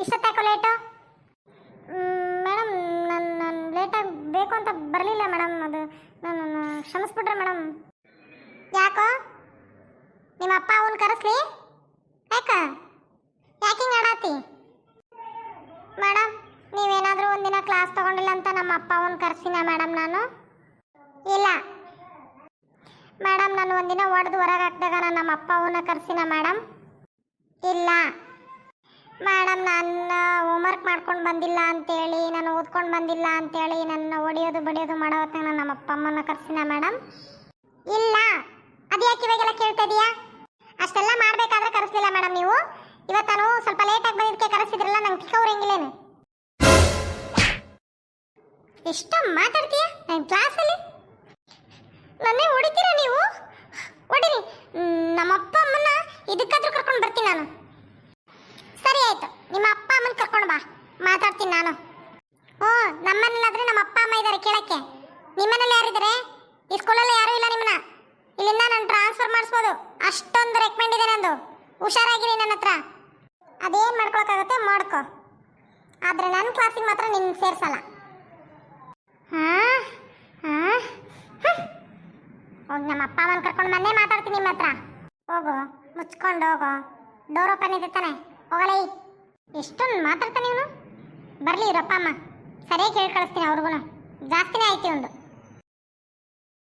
ಇಷ್ಟೊತ್ತಾಕೋ late? Madam ನಾನು ಲೇಟಾಗಿ ಬೇಕು ಅಂತ ಬರಲಿಲ್ಲ ಮೇಡಮ್. ಅದು ನಾನು ಕ್ಷಮಿಸ್ಬಿಟ್ರೆ ಮೇಡಮ್. ಯಾಕೋ ನಿಮ್ಮ ಅಪ್ಪ ಅವನು ಕರೆಸ್ಲಿ? ಯಾಕೆ ಹಿಂಗೆ ಆಡಾತಿ? ಮೇಡಮ್ ನೀವೇನಾದರೂ ಒಂದಿನ ಕ್ಲಾಸ್ ತೊಗೊಂಡಿಲ್ಲ ಅಂತ ನಮ್ಮ ಅಪ್ಪ ಅವನು ಕರೆಸಿನ ಮೇಡಮ್ ನಾನು? ಇಲ್ಲ ಮೇಡಮ್, ನಾನು ಒಂದಿನ ಹೊಡೆದು ಹೊರಗೆ ಹಾಕಿದಾಗ ನಾನು ನಮ್ಮ ಅಪ್ಪ ಅವನ್ನ ಕರೆಸಿನ ಮೇಡಮ್? ಇಲ್ಲ ಮೇಡಮ್, ನಾನು ಹೋಮ್ವರ್ಕ್ ಮಾಡ್ಕೊಂಡು ಬಂದಿಲ್ಲ ಅಂತೇಳಿ, ನಾನು ಓದ್ಕೊಂಡು ಬಂದಿಲ್ಲ ಅಂತೇಳಿ ನನ್ನ ಹೊಡೆಯೋದು ಬಡಿಯೋದು ಮಾಡೋ ಹೊತ್ತಾಗ ನಾನು ನಮ್ಮ ಅಪ್ಪ ಅಮ್ಮನ ಕರೆಸಿನ ಮೇಡಮ್? ಇಲ್ಲ. ಅದು ಯಾಕೆ ಇವಾಗೆಲ್ಲ ಕೇಳ್ತಾ ಇದೀಯಾ? ಅಷ್ಟೆಲ್ಲ ಮಾಡಬೇಕಾದ್ರೆ ಕರೆಸಲಿಲ್ಲ ಮೇಡಮ್ ನೀವು. ಇವತ್ತು ನಾನು ಸ್ವಲ್ಪ ಲೇಟಾಗಿ ಬಂದಿದ್ದಕ್ಕೆ ಕರೆಸಿದ್ರಲ್ಲ, ನಂಗೆ ತಿಕ್ಕವ್ರಂಗಿಲ್ಲೇನು? ಎಷ್ಟು ಮಾತಾಡ್ತೀಯ ನನ್ನ ಕ್ಲಾಸಲ್ಲಿ? ನನ್ನೇ ಹೊಡಿತೀರಾ ನೀವು? ಹೊಡಿರಿ, ನಮ್ಮ ಅಪ್ಪ ಅಮ್ಮನ ಇದಕ್ಕಾದ್ರೂ ಕರ್ಕೊಂಡು ಬರ್ತೀನಿ ನಾನು. ಸರಿ ಆಯ್ತು, ನಿಮ್ಮ ಅಪ್ಪ ಅಮ್ಮನ ಕರ್ಕೊಂಡು ಬಾ, ಮಾತಾಡ್ತೀನಿ ನಾನು. ನಮ್ಮನೇಲಾದ್ರೆ ನಮ್ಮ ಅಪ್ಪ ಅಮ್ಮ ಇದ್ದಾರೆ ಕೇಳಕ್ಕೆ. ನಿಮ್ಮನೇಲಿ ಯಾರಿದ್ದಾರೆ? ಈ ಸ್ಕೂಲಲ್ಲಿ ಯಾರೂ ಇಲ್ಲ ನಿಮ್ಮನ್ನ. ಇಲ್ಲಿಂದ ನಾನು ಟ್ರಾನ್ಸ್ಫರ್ ಮಾಡಿಸ್ಬೋದು, ಅಷ್ಟೊಂದು ರೆಕಮೆಂಡ್ ಇದೆ ನಂದು. ಹುಷಾರಾಗಿರಿ ನನ್ನ ಹತ್ರ. ಅದೇನು ಮಾಡ್ಕೊಳಕ್ಕಾಗುತ್ತೆ ಮಾಡ್ಕೊ, ಆದರೆ ನನ್ನ ಕ್ಲಾಸಿಗೆ ಮಾತ್ರ ನಿನ್ನ ಸೇರಿಸಲ್ಲ. ಹೋಗಿ ನಮ್ಮ ಅಪ್ಪ ಅಮ್ಮನ ಕರ್ಕೊಂಡು ಮನೆ ಮಾತಾಡ್ತೀನಿ ನಿಮ್ಮ ಹತ್ರ. ಹೋಗು, ಮುಚ್ಕೊಂಡು ಹೋಗೋ. ಡೋರ್ ಓಪನ್ ಇದೆ ತಾನೆ, ಹೋಗಲೇ. ಎಷ್ಟೊಂದು ಮಾತಾಡ್ತಾನೆ ಇವನು. ಬರಲಿ ಇವರಪ್ಪ ಅಮ್ಮ, ಸರಿಯಾಗಿ ಕೇಳಿ ಕಳಿಸ್ತೀನಿ ಅವ್ರಿಗೂ. ಜಾಸ್ತಿನೇ ಆಯ್ತು ಒಂದು.